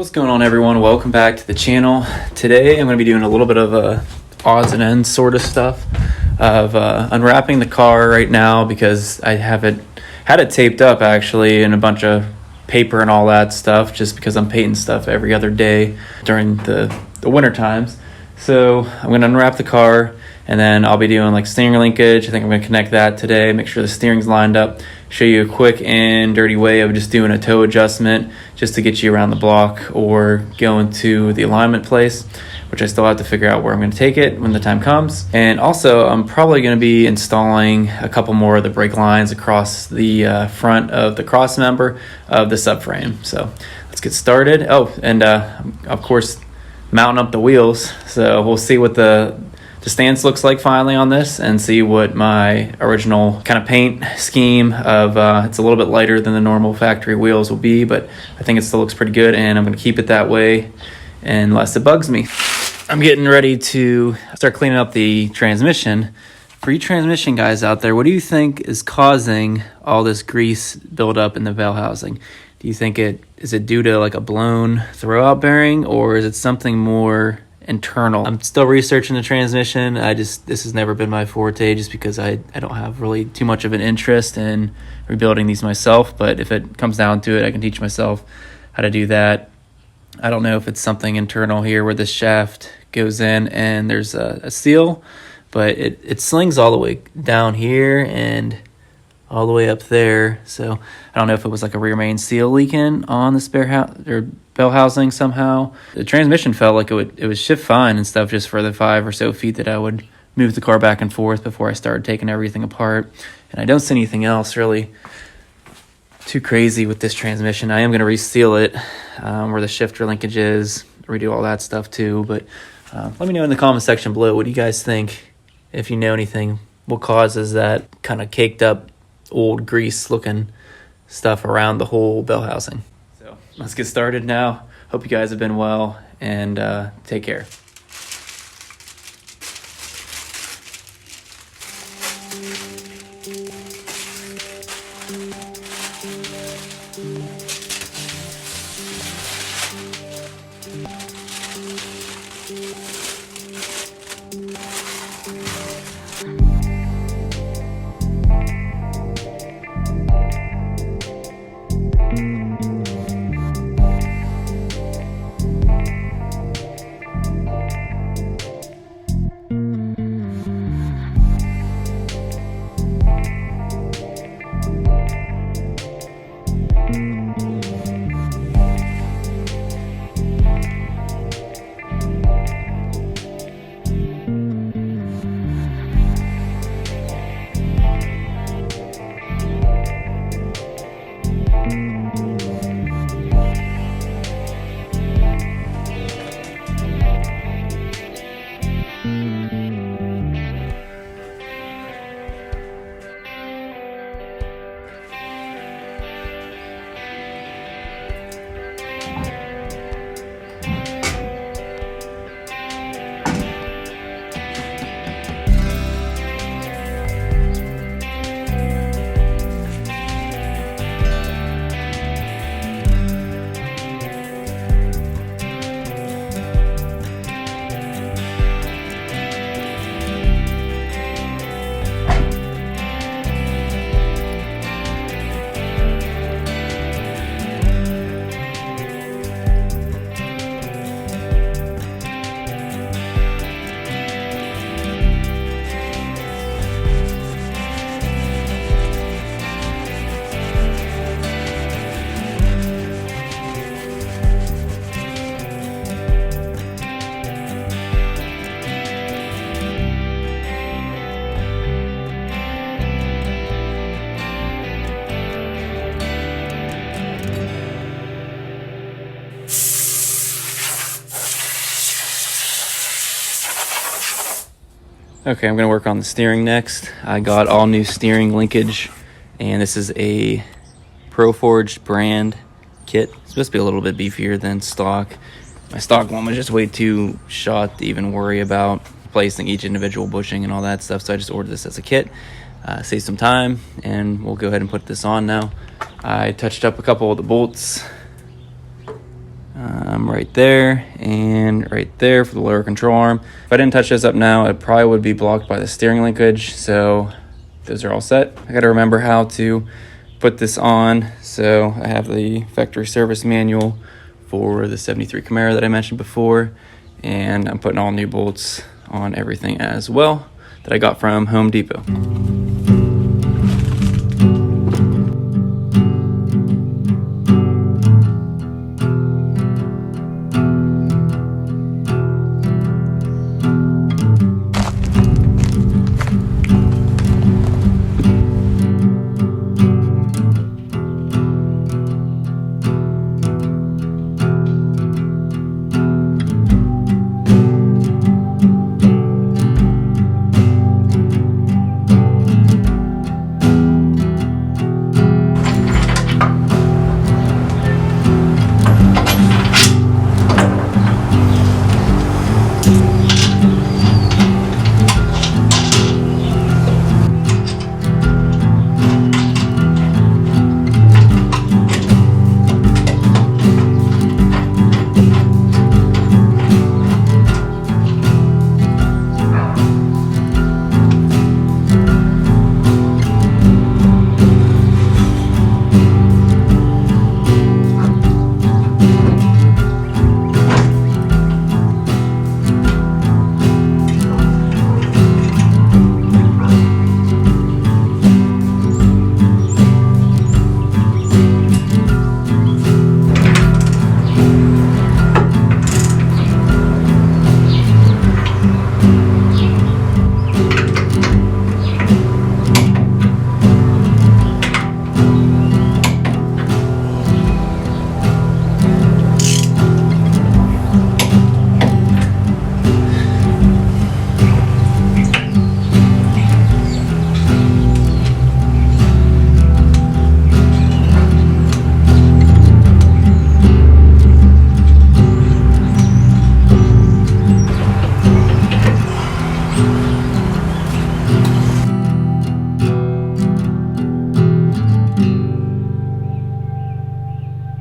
What's going on, everyone? Welcome back to the channel. Today I'm going to be doing a little bit of odds and ends sort of stuff of unwrapping the car right now, because I haven't had it taped up actually in a bunch of paper and all that stuff, just because I'm painting stuff every other day during the winter times. So I'm going to unwrap the car, and then I'll be doing like steering linkage. I think I'm going to connect that today, make sure the steering's lined up, show you a quick and dirty way of just doing a toe adjustment just to get you around the block or going to the alignment place, which I still have to figure out where I'm going to take it when the time comes. And also I'm probably going to be installing a couple more of the brake lines across the front of the cross member of the subframe. So let's get started. Oh, and of course mounting up the wheels. So we'll see what the stance looks like finally on this, and see what my original kind of paint scheme of it's a little bit lighter than the normal factory wheels will be, but I think it still looks pretty good, and I'm going to keep it that way unless it bugs me. I'm getting ready to start cleaning up the transmission. For you transmission guys out there, what do you think is causing all this grease buildup in the valve housing? Do you think is it due to like a blown throwout bearing, or is it something more internal? I'm still researching the transmission. This has never been my forte, just because I don't have really too much of an interest in rebuilding these myself. But if it comes down to it, I can teach myself how to do that. I don't know if it's something internal here where this shaft goes in and there's a seal, but it slings all the way down here and all the way up there. So I don't know if it was like a rear main seal leaking on the spare or bell housing somehow. The transmission felt like it would shift fine and stuff, just for the 5 or so feet that I would move the car back and forth before I started taking everything apart. And I don't see anything else really too crazy with this transmission. I am going to reseal it where the shifter linkage is, redo all that stuff too. But let me know in the comment section below, what do you guys think? If you know anything, what causes that kind of caked up old grease looking stuff around the whole bell housing. So let's get started now. Hope you guys have been well, and take care. Okay, I'm going to work on the steering next. I got all new steering linkage, and this is a PROforged brand kit. It's supposed to be a little bit beefier than stock. My stock one was just way too shot to even worry about placing each individual bushing and all that stuff, so I just ordered this as a kit. Save some time, and we'll go ahead and put this on now. I touched up a couple of the bolts. right there and right there for the lower control arm. If I didn't touch this up now, it probably would be blocked by the steering linkage. So those are all set. I got to remember how to put this on. So I have the factory service manual for the 73 Camaro that I mentioned before, and I'm putting all new bolts on everything as well that I got from Home Depot.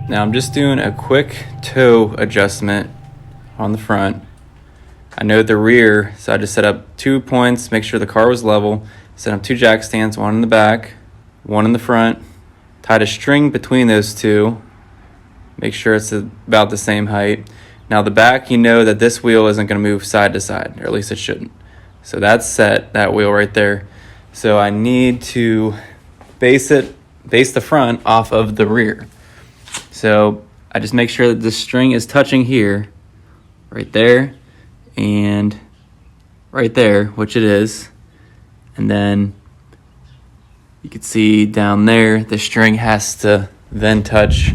Now I'm just doing a quick toe adjustment on the front. I know the rear, so I just set up 2 points, make sure the car was level, set up 2 jack stands, one in the back, one in the front, tied a string between those two, make sure it's about the same height. Now the back, you know that this wheel isn't going to move side to side, or at least it shouldn't. So that's set, that wheel right there. So I need to base the front off of the rear. So I just make sure that the string is touching here, right there, and right there, which it is. And then you can see down there, the string has to then touch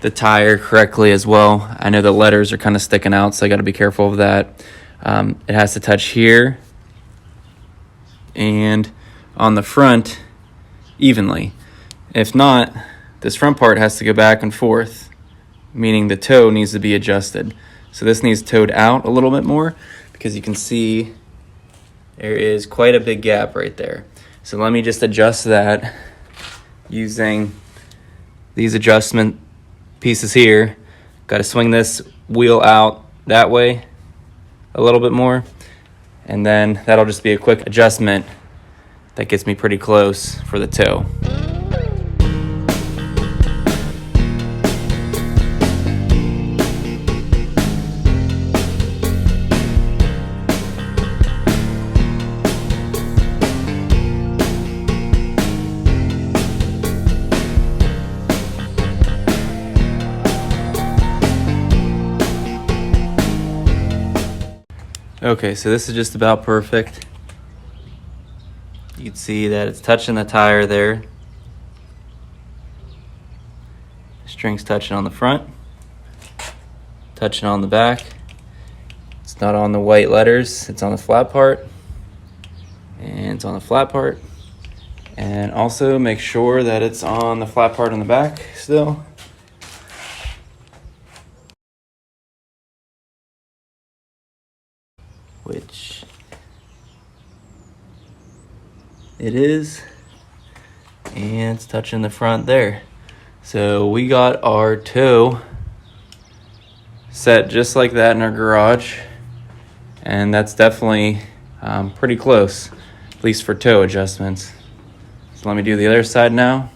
the tire correctly as well. I know the letters are kind of sticking out, so I got to be careful of that. It has to touch here and on the front evenly. If not, this front part has to go back and forth, meaning the toe needs to be adjusted. So this needs towed out a little bit more, because you can see there is quite a big gap right there. So let me just adjust that using these adjustment pieces here. Got to swing this wheel out that way a little bit more, and then that'll just be a quick adjustment that gets me pretty close for the toe. Okay, so this is just about perfect. You can see that it's touching the tire there. String's touching on the front, touching on the back. It's not on the white letters, it's on the flat part. And it's on the flat part. And also make sure that it's on the flat part on the back still. Which it is, and it's touching the front there. So we got our toe set just like that in our garage, and that's definitely pretty close, at least for toe adjustments. So let me do the other side now.